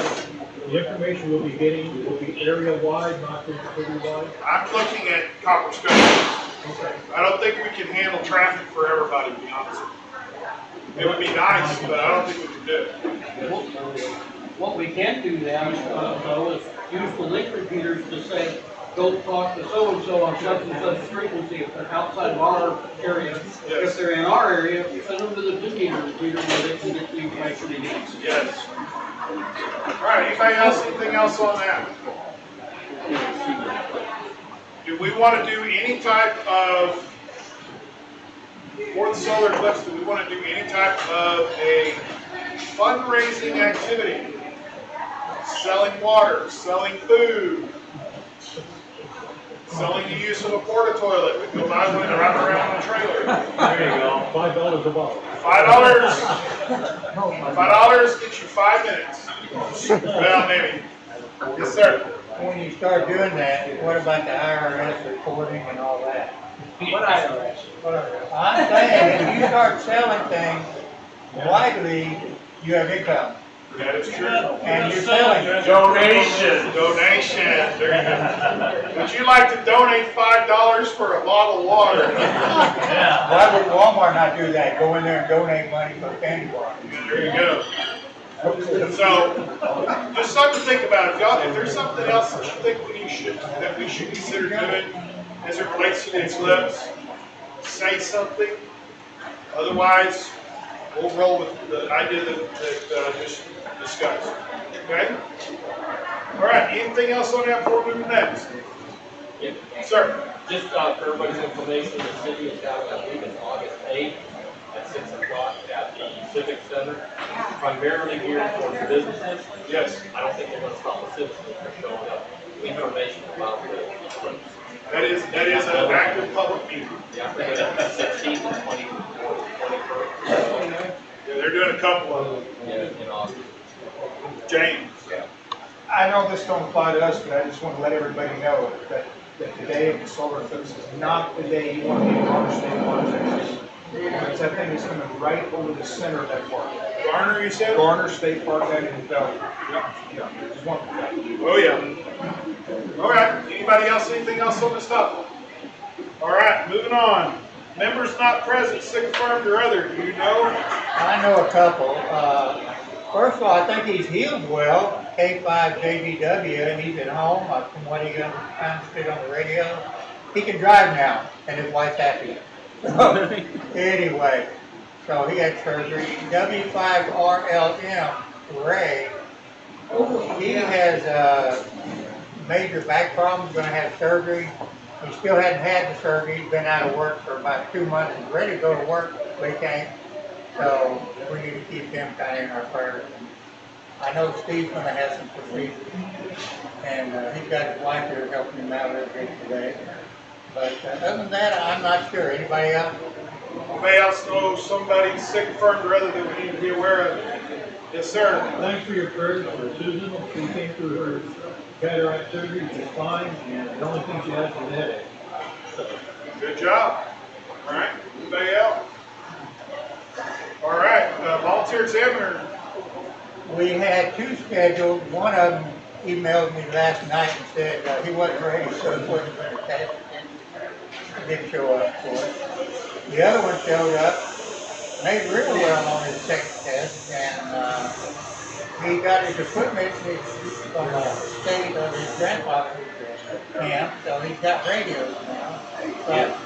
the information we'll be getting will be area-wide, not just city-wide? I'm looking at Copperas Cove. Okay. I don't think we can handle traffic for everybody, to be honest with you. It would be nice, but I don't think we can do it. What we can do now, though, is use the link repeaters to say, go talk to so-and-so on such and such frequency if they're outside of our area. Yes. If they're in our area, send them to the 2-meter repeater where they can get the information they need. Yes. All right, anything else on that? Do we want to do any type of, for the solar eclipse, do we want to do any type of a fundraising activity? Selling water, selling food, selling the use of a porta toilet. We go buy one and run around on a trailer. There you go, $5 a bottle. $5 gets you 5 minutes. Well, maybe. Yes, sir. When you start doing that, what about the IRS reporting and all that? What IRS? I'm saying, if you start selling things widely, you have income. That is true. And you're selling. Donation. There you go. Would you like to donate $5 for a bottle of water? Why would Walmart not do that? Go in there and donate money for a candy bar. There you go. So, just something to think about. If there's something else that you think that we should consider doing as it relates to the eclipse, say something. Otherwise, we'll roll with the idea that just discussed. Okay? All right. Anything else on that before we move next? Yep. Sir. Just for everybody's information, the city is having, I believe it's August 8th at 6 o'clock at the Civic Center, primarily geared towards businesses. Yes. I don't think they're going to stop the citizens from showing up. Information about the eclipse. That is an active public meeting. Yeah, I think it's 16th and 21st. Yeah, they're doing a couple of them. Yeah, in August. James. Yeah. I know this don't apply to us, but I just want to let everybody know that the day of the solar eclipse is not the day you want to be in Garner State Park, Texas. It's that thing that's coming right over the center of that park. Garner, you said? Garner State Park, that in Bellevue. Yeah, just want that. Oh, yeah. All right. Anybody else, anything else on this stuff? All right, moving on. Members not present, sick, confirmed, or other. Do you know? I know a couple. First of all, I think he's healed well. K5CRA, and he's at home, from what he understood on the radio. He can drive now, and his wife's happy. Anyway, so he had surgery. K5CRA, Ray, he has major back problems, going to have surgery. He still hadn't had the surgery. He's been out of work for about 2 months. He's ready to go to work, but he can't. So we need to keep him kind of in our prayers. I know Steve's going to have some procedures, and he's got his wife here helping him out a little bit today. But other than that, I'm not sure. Anybody else? Anybody else know somebody sick, confirmed, or other that we need to be aware of? Yes, sir. Thanks for your prayers for Susan. She came through her cataract surgery, she's fine, and the only thing she has is a headache. So. Good job. All right. Anybody else? All right. Volunteer examiner. We had 2 scheduled. One of them emailed me last night and said he wasn't ready, so he wasn't going to test. He didn't show up for it. The other one showed up, made real well on his second test, and he got his equipment from the state of his grandfather's camp, so he's got radios now. But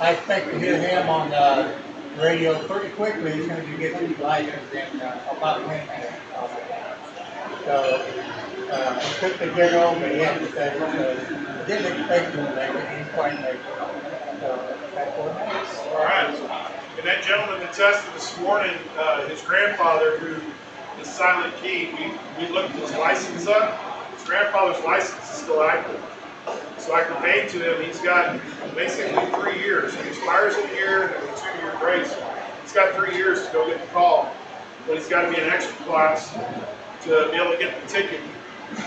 I expect to hear him on the radio pretty quickly as soon as he gets his license in about Wednesday. So he took the general, but he had to study, so didn't expect him to make it, he didn't quite make it. So that's what happens. All right. And that gentleman that tested this morning, his grandfather, who is silent key, we looked his license up. His grandfather's license is still active. So I conveyed to him, he's got basically 3 years. He expires in a year, and there's a 2-year grace. He's got 3 years to go get the call. But he's got to be in extra class to be able to get the ticket.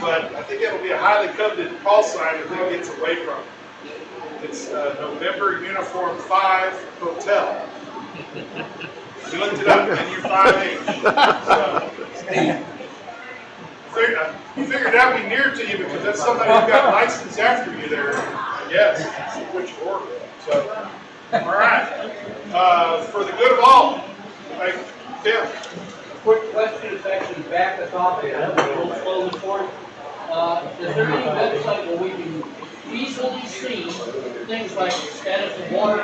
But I think it'll be a highly coveted call sign if it gets away from it. It's November Uniform 5 Hotel. We looked it up, and you're 5H. So, you figured that would be near to you because that's somebody who got licensed after you there. Yes, which order. So, all right. For the good of all, like Tim. Quick question, it's actually back at the top, and I'm a little slow this morning. Is there any website where we can easily see things like status of water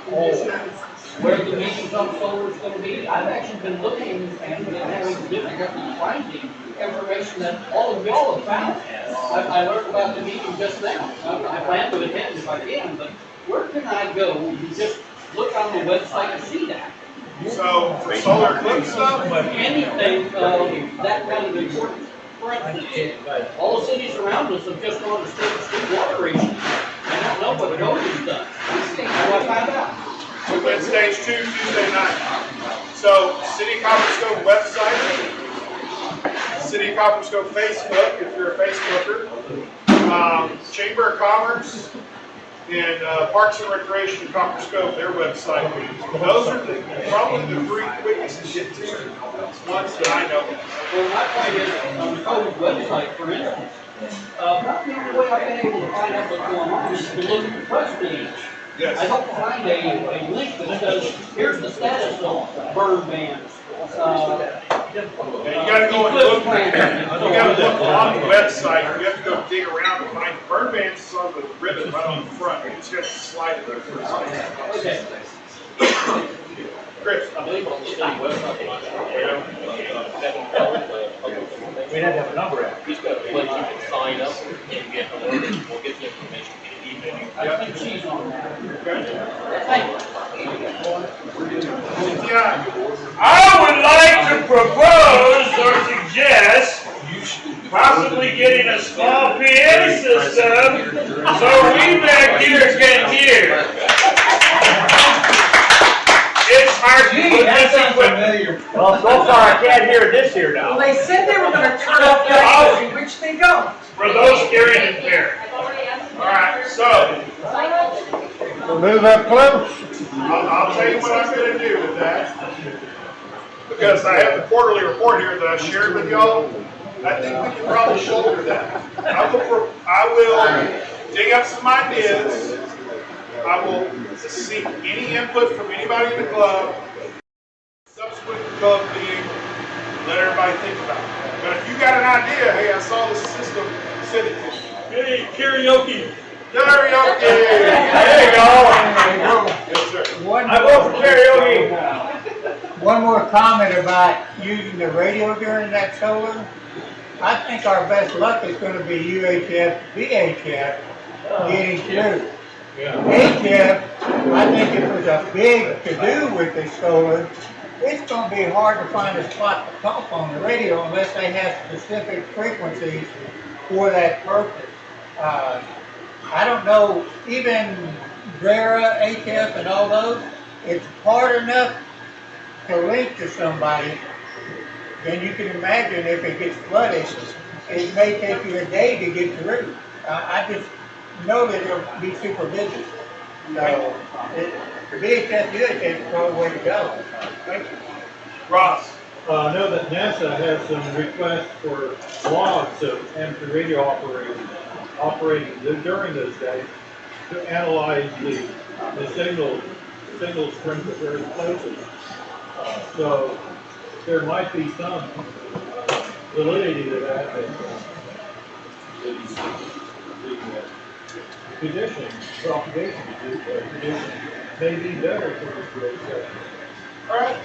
conditions, where the meeting on solar is going to be? I've actually been looking and having difficulty finding information that all of y'all have found. I learned about the meeting just now. I plan to attend if I can, but where can I go to just look on the website to see that? So, for solar eclipse stuff? Anything that kind of important. For instance, all the cities around us have just gone to state water rations. I don't know what Doty's done. How do I find out? We're stage 2, Tuesday night. So, City of Copperas website, City of Copperas Facebook, if you're a Facebooker, Chamber of Commerce, and Parks and Recreation in Copperas Cove, their website. Those are probably the 3 quickest to get to ones that I know of. Well, my point is, on the Cove website, for instance, about the only way I've been able to find out what's going on is to look at the press page. Yes. I hope to find a link that says, here's the status of burn bans. You gotta go and look, you gotta look on the website, you have to go dig around and find the burn bands is on the ribbon right on the front, you just have to slide it there for a second. Okay. Chris. I believe on the city website, we had to have a number out. He's got a place you can sign up and get alerted, we'll get the information in an email. I think she's on that. Yeah. I would like to propose or suggest possibly getting a small PA system so we back here can hear. It's hard to put this equipment. Well, so far I can't hear this here now. Well, they said they were gonna turn off the AC, which they don't. For those hearing impaired. All right, so Move up close. I'll tell you what I'm gonna do with that. Because I have the quarterly report here that I shared with y'all. I think we can probably shoulder that. I will dig up some ideas. I will seek any input from anybody in the club. Subsequent to the club meeting, let everybody think about it. But if you got an idea, hey, I saw this system, send it to me. Hey, karaoke. Karaoke! There you go. Yes, sir. I vote for karaoke. One more comment about using the radio during that solar. I think our best luck is going to be UHF, VHF getting through. HF, I think if there's a big to-do with this solar, it's going to be hard to find a spot to talk on the radio unless they have specific frequencies for that purpose. I don't know, even DRERA, HF, and all those, it's hard enough to link to somebody. Then you can imagine if it gets flooded, it may take you a day to get through. I just know that it'll be super busy. So, the VHF, UHF is probably the way to go. Thank you. Ross. I know that NASA has some requests for logs of amateur radio operating during those days to analyze the signal strength of their explosives. So there might be some validity to that. The conditioning, propagation condition may be better for this great sector. All right.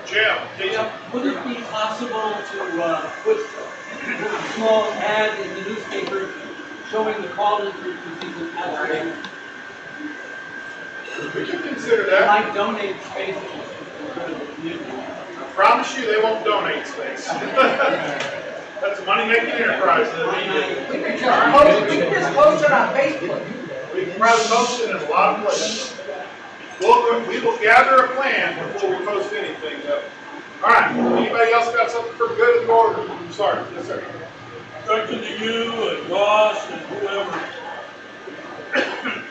Jim. Would it be possible to put a small ad in the newspaper showing the call-in frequencies of Saturday? We can consider that. Might donate space. I promise you they won't donate space. That's a money-making enterprise. We can just post it on Facebook. We can probably post it in a lot of places. We will gather a plan before we post anything, though. All right, anybody else got something for good in the order? Sorry, yes, sir. Directed to you and Ross and whoever.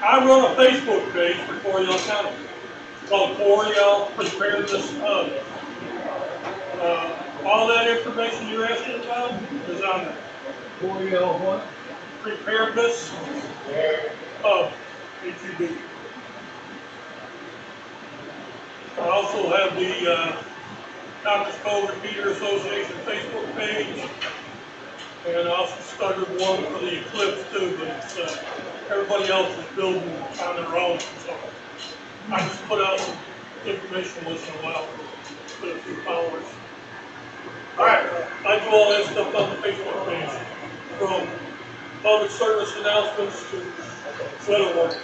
I run a Facebook page for Coryell County. It's called Coryell Preparedness Hub. All that information you're asking about is on there. Coryell what? Preparedness Hub, HUB. I also have the Copperas Cove Repeater Association Facebook page. And I also started one for the eclipse too, but it's, everybody else is building on their own. So I just put out some information once in a while for a few followers. All right. I do all that stuff on the Facebook page, from public service announcements to weather work.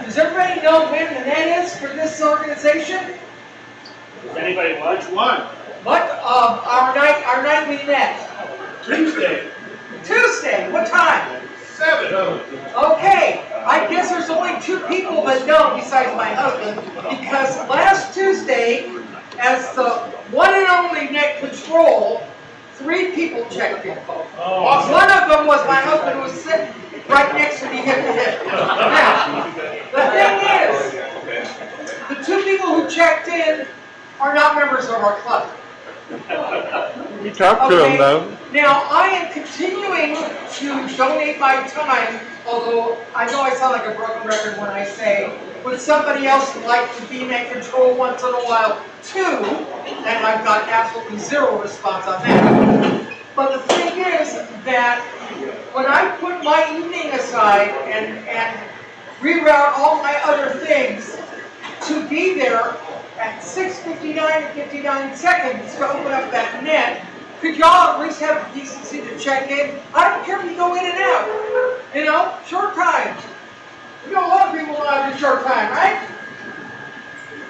Does everybody know when the net is for this organization? Does anybody watch? Which one? What, our nightly net? Tuesday. Tuesday, what time? 7. Okay, I guess there's only 2 people that know besides my husband, because last Tuesday, as the one and only net control, 3 people checked in. One of them was my husband, who was sitting right next to me hip to hip. Now, the thing is, the 2 people who checked in are not members of our club. You talk to them though. Now, I am continuing to donate my time, although I know I sound like a broken record when I say, would somebody else like to be net control once in a while too? And I've got absolutely 0 response on that. But the thing is that when I put my evening aside and reroute all my other things to be there at 6:59 and 59 seconds to open up that net, could y'all at least have the decency to check in? I don't care if you go in and out. You know, short time. You know, a lot of people want to do short time, right?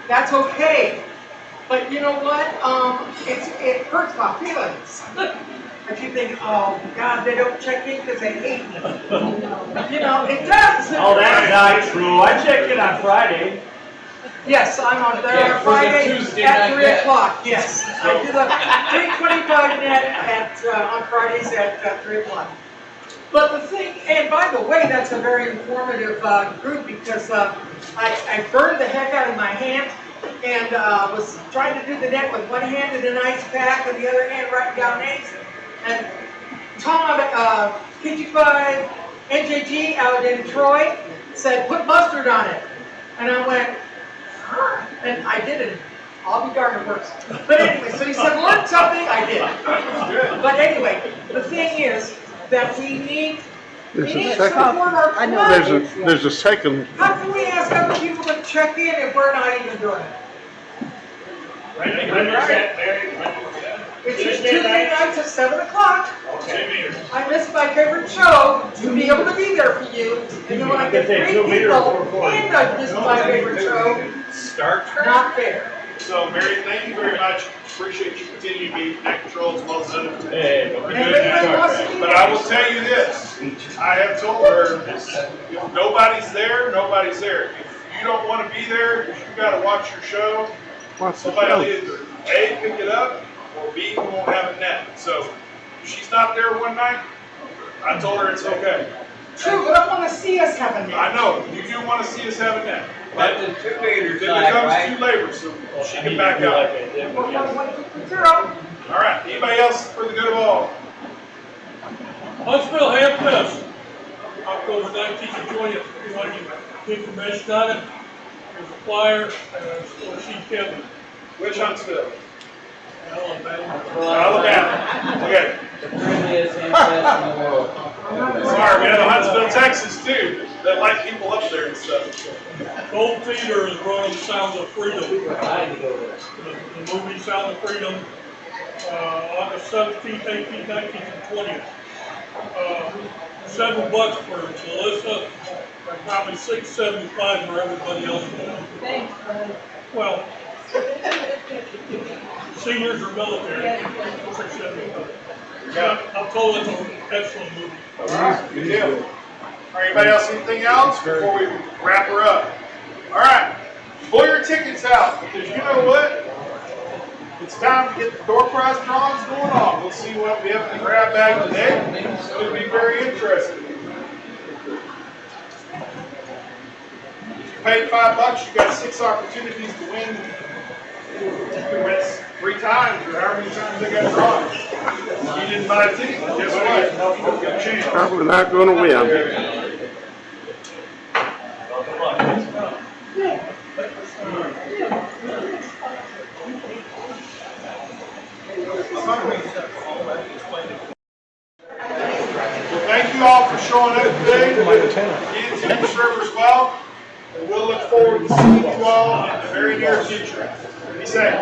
That's okay. But you know what? It hurts my feelings. I keep thinking, oh God, they don't check in because they hate me. You know, it does. Oh, that's not true. I checked in on Friday. Yes, I'm on there on Friday at 3 o'clock. Yes, I do the 3:25 net on Fridays at 3 o'clock. But the thing, and by the way, that's a very informative group, because I burned the heck out of my hand and was trying to do the net with one hand in an ice pack and the other hand writing down names. And Tom at K5CRA NJG out in Detroit said, put mustard on it. And I went, and I did it. I'll be darned, it works. But anyway, so he said, learn something, I did. But anyway, the thing is that we need to support our club. There's a second. How can we ask other people to check in if we're not even doing it? It's just Tuesday nights at 7 o'clock. I miss my favorite show to be able to be there for you. And then when I get 3 people and I miss my favorite show, Star Trek. not fair. So, Mary, thank you very much. Appreciate you continuing to be net control as well as others. Hey, But I will tell you this, I have told her, if nobody's there, nobody's there. If you don't want to be there, because you got to watch your show, somebody will either A, pick it up, or B, we won't have a net. So, if she's not there one night, I told her it's okay. True, but I want to see us have a net. I know, you do want to see us have a net. But the 2 meter Then side, becomes right? 2 labors, so she can back out. All right, anybody else for the good of all? Huntsville Ham Fest, October 19th and 20th. If you want to get information on it, there's a flyer, or sheet Kevin. Which Huntsville? Alabama. Okay. The friendliest ham fest in the world. Sorry, we have Huntsville, Texas too, that like people up there and stuff. Gold Theater is running Sounds of Freedom. I had to go there. The movie Sound of Freedom, August 17th, 18th, 19th, and 20th. $7 for Melissa, and probably $6.75 for everybody else. Thanks, buddy. Well, seniors or military, $6.75. Yeah. I'm told it's an excellent movie. All right, good deal. All right, anybody else, anything else before we wrap her up? All right, pull your tickets out, because you know what? It's time to get the door prize drawings going on. We'll see what we have in the grab bag today. It's going to be very interesting. If you paid $5, you got 6 opportunities to win. You can win 3 times, or however many times they got drawings. You didn't buy a ticket, guess what? You don't get a chance. Probably not gonna win. Well, thank you all for showing up today. You to servers well, and we'll look forward to seeing you all in the very near future. Be safe.